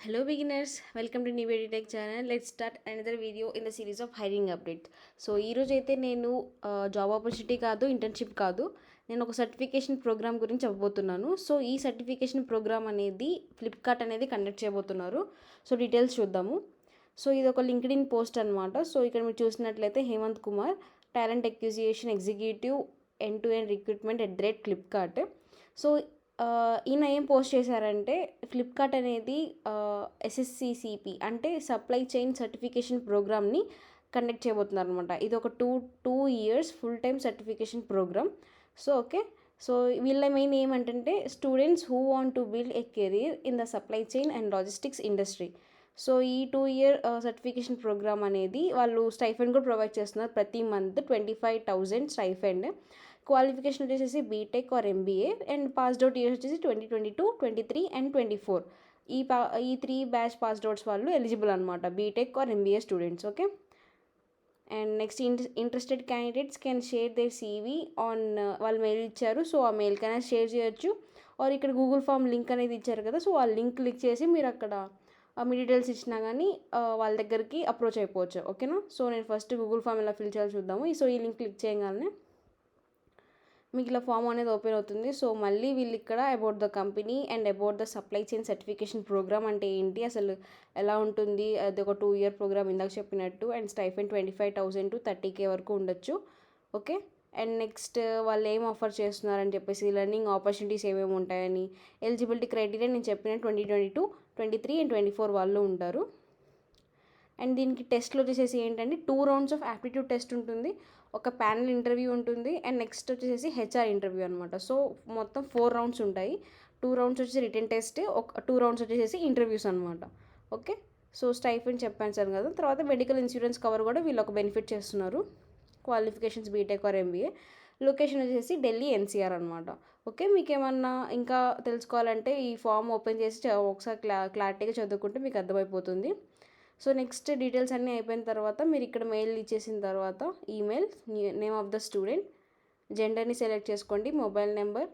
Hello beginners, welcome to New Tech channel. Let's start another video in the series of hiring updates. So ఈరోజు అయితే నేను job opportunity కాదు, internship కాదు, నేను ఒక సర్టిఫికేషన్ ప్రోగ్రామ్ గురించి చెప్పబోతున్నాను. సో ఈ సర్టిఫికేషన్ ప్రోగ్రామ్ అనేది ఫ్లిప్కార్ట్ అనేది కండక్ట్ చేయబోతున్నారు. సో డీటెయిల్స్ చూద్దాము. సో ఇది ఒక లింక్డ్ఇన్ పోస్ట్ అనమాట. సో ఇక్కడ మీరు చూసినట్లయితే Hemanth Kumar, talent acquisition executive end to end recruitment @ Flipkart. So ఈయన ఏం పోస్ట్ చేశారంటే ఫ్లిప్కార్ట్ అనేది SSCCP అంటే సప్లై చైన్ సర్టిఫికేషన్ ప్రోగ్రామ్ని కండక్ట్ చేయబోతున్నారు అనమాట. ఇది ఒక two years full time certification program. So వీళ్ళ మెయిన్ ఏమంటే students who want to build a career in the supply chain and logistics industry. So ఈ 2 year సర్టిఫికేషన్ ప్రోగ్రామ్ అనేది వాళ్ళు స్టైఫండ్ కూడా ప్రొవైడ్ చేస్తున్నారు. ప్రతి మంత్ 25,000 స్టైఫండ్. క్వాలిఫికేషన్ వచ్చేసి BTech or MBA and passed out years వచ్చేసి 2022, 23 అండ్ 24. ఈ 3 బ్యాచ్ పాస్డ్ అవుట్స్ వాళ్ళు ఎలిజిబుల్ అనమాట, BTech or MBA students. Okay, and next interested candidates can share their CV on, వాళ్ళు మెయిల్ ఇచ్చారు. సో ఆ మెయిల్ కైనా షేర్ చేయొచ్చు. ఆర్ ఇక్కడ గూగుల్ ఫామ్ లింక్ అనేది ఇచ్చారు కదా, సో ఆ లింక్ క్లిక్ చేసి మీరు అక్కడ మీ డీటెయిల్స్ ఇచ్చినా కానీ వాళ్ళ దగ్గరికి అప్రోచ్ అయిపోవచ్చు. ఓకేనా. సో నేను ఫస్ట్ గూగుల్ ఫామ్ ఎలా ఫిల్ చేయాలో చూద్దాము. సో ఈ లింక్ క్లిక్ చేయగానే మీకు ఇలా ఫామ్ అనేది ఓపెన్ అవుతుంది. సో మళ్ళీ వీళ్ళు ఇక్కడ about the company and about the supply chain certification program అంటే ఏంటి, అసలు ఎలా ఉంటుంది, అది ఒక 2 year ప్రోగ్రామ్ ఇందాక చెప్పినట్టు. అండ్ స్టైఫెండ్ 25,000 to 30K వరకు ఉండొచ్చు. ఓకే, అండ్ నెక్స్ట్ వాళ్ళు ఏం ఆఫర్ చేస్తున్నారని చెప్పేసి, లెర్నింగ్ ఆపర్చునిటీస్ ఏమేమి ఉంటాయని, ఎలిజిబిలిటీ క్రైటీరియా నేను చెప్పిన 2022, 23 అండ్ 24 వాళ్ళు ఉంటారు. అండ్ దీనికి టెస్ట్లు వచ్చేసి ఏంటంటే 2 rounds ఆఫ్ యాప్టిట్యూడ్ టెస్ట్ ఉంటుంది, ఒక ప్యానల్ ఇంటర్వ్యూ ఉంటుంది, అండ్ నెక్స్ట్ వచ్చేసి HR ఇంటర్వ్యూ అనమాట. సో మొత్తం 4 rounds ఉంటాయి. 2 rounds వచ్చేసి రిటన్ టెస్ట్, ఒక 2 rounds వచ్చేసి ఇంటర్వ్యూస్ అనమాట. ఓకే, సో స్టైఫండ్ చెప్పాను సార్ కదా. తర్వాత మెడికల్ ఇన్సూరెన్స్ కవర్ కూడా వీళ్ళు ఒక బెనిఫిట్ చేస్తున్నారు. Qualifications BTech or MBA. Location వచ్చేసి ఢిల్లీ NCR అనమాట. ఓకే, మీకు ఏమన్నా ఇంకా తెలుసుకోవాలంటే ఈ ఫామ్ ఓపెన్ చేసి ఒకసారి క్లారిటీగా చదువుకుంటే మీకు అర్థమైపోతుంది. సో నెక్స్ట్ డీటెయిల్స్ అన్నీ అయిపోయిన తర్వాత మీరు ఇక్కడ మెయిల్ ఇచ్చేసిన తర్వాత email, name of the student, జెండర్ని సెలెక్ట్ చేసుకోండి, మొబైల్ నెంబర్,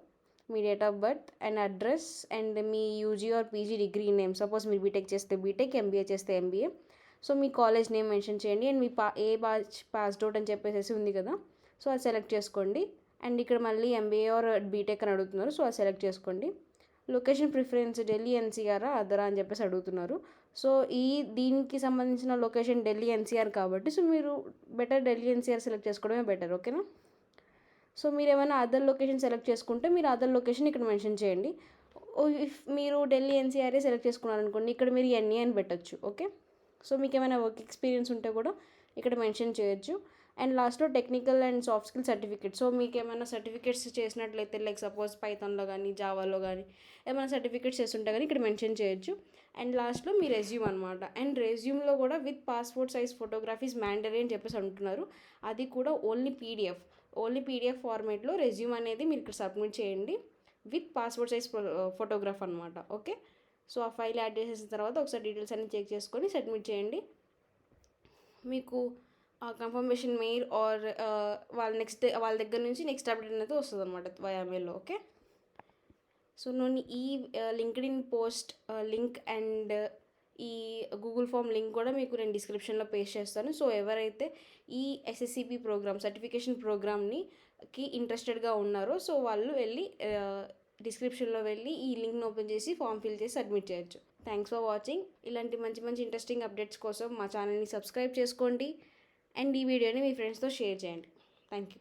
మీ date of birth and address, and మీ UG or PG degree name. Suppose మీరు బీటెక్ చేస్తే బీటెక్, MBA చేస్తే MBA. సో మీ కాలేజ్ నేమ్ మెన్షన్ చేయండి. అండ్ మీ ఏ బ్యాచ్ పాస్డ్ అవుట్ అని చెప్పేసి ఉంది కదా, సో అది సెలెక్ట్ చేసుకోండి. అండ్ ఇక్కడ మళ్ళీ MBA ఆర్ బీటెక్ అని అడుగుతున్నారు, సో అది సెలెక్ట్ చేసుకోండి. లొకేషన్ ప్రిఫరెన్స్ ఢిల్లీ NCR అదరా అని చెప్పేసి అడుగుతున్నారు. సో దీనికి సంబంధించిన లొకేషన్ ఢిల్లీ NCR కాబట్టి సో మీరు బెటర్ ఢిల్లీ NCR సెలెక్ట్ చేసుకోవడమే బెటర్. ఓకేనా. సో మీరు ఏమైనా అదర్ లొకేషన్ సెలెక్ట్ చేసుకుంటే మీరు అదర్ లొకేషన్ ఇక్కడ మెన్షన్ చేయండి. ఇఫ్ మీరు ఢిల్లీ NCR సెలెక్ట్ చేసుకున్నారనుకోండి, ఇక్కడ మీరు NA అని పెట్టచ్చు. ఓకే, సో మీకు ఏమైనా వర్క్ ఎక్స్పీరియన్స్ ఉంటే కూడా ఇక్కడ మెన్షన్ చేయొచ్చు. అండ్ లాస్ట్లో technical and soft skill certificate. So మీకు ఏమైనా సర్టిఫికేట్స్ చేసినట్లయితే లైక్ సపోజ్ పైథాన్లో కానీ జావాలో కానీ ఏమైనా సర్టిఫికేట్స్ చేస్తుంటే కానీ ఇక్కడ మెన్షన్ చేయొచ్చు. అండ్ లాస్ట్లో మీ రెజ్యూమ్ అనమాట. అండ్ రెజ్యూమ్లో కూడా విత్ పాస్పోర్ట్ సైజ్ ఫోటోగ్రఫీస్ మ్యాండరీ అని చెప్పేసి అంటున్నారు. అది కూడా ఓన్లీ PDF ఫార్మేట్లో రెజ్యూమ్ అనేది మీరు ఇక్కడ సబ్మిట్ చేయండి విత్ పాస్పోర్ట్ సైజ్ ఫోటోగ్రాఫ్ అనమాట. ఓకే, సో ఆ ఫైల్ యాడ్ చేసేసిన తర్వాత ఒకసారి డీటెయిల్స్ అన్ని చెక్ చేసుకొని సబ్మిట్ చేయండి. మీకు కన్ఫర్మేషన్ మెయిల్ ఆర్ వాళ్ళ దగ్గర నుంచి నెక్స్ట్ అప్డేట్ అనేది వస్తుంది అనమాట వయా మెయిల్లో. ఓకే, సో నేను ఈ లింక్డ్ఇన్ పోస్ట్ లింక్ అండ్ ఈ గూగుల్ ఫామ్ లింక్ కూడా మీకు నేను డిస్క్రిప్షన్లో పేస్ట్ చేస్తాను. సో ఎవరైతే ఈ SSCP ప్రోగ్రామ్ సర్టిఫికేషన్ ప్రోగ్రామ్ని ఇంట్రెస్టెడ్గా ఉన్నారో సో వాళ్ళు వెళ్ళి డిస్క్రిప్షన్లో వెళ్ళి ఈ లింక్ని ఓపెన్ చేసి ఫామ్ ఫిల్ చేసి సబ్మిట్ చేయొచ్చు. Thanks for watching. ఇలాంటి మంచి మంచి ఇంట్రెస్టింగ్ అప్డేట్స్ కోసం మా ఛానల్ని సబ్స్క్రైబ్ చేసుకోండి అండ్ ఈ వీడియోని మీ ఫ్రెండ్స్తో షేర్ చేయండి. Thank you.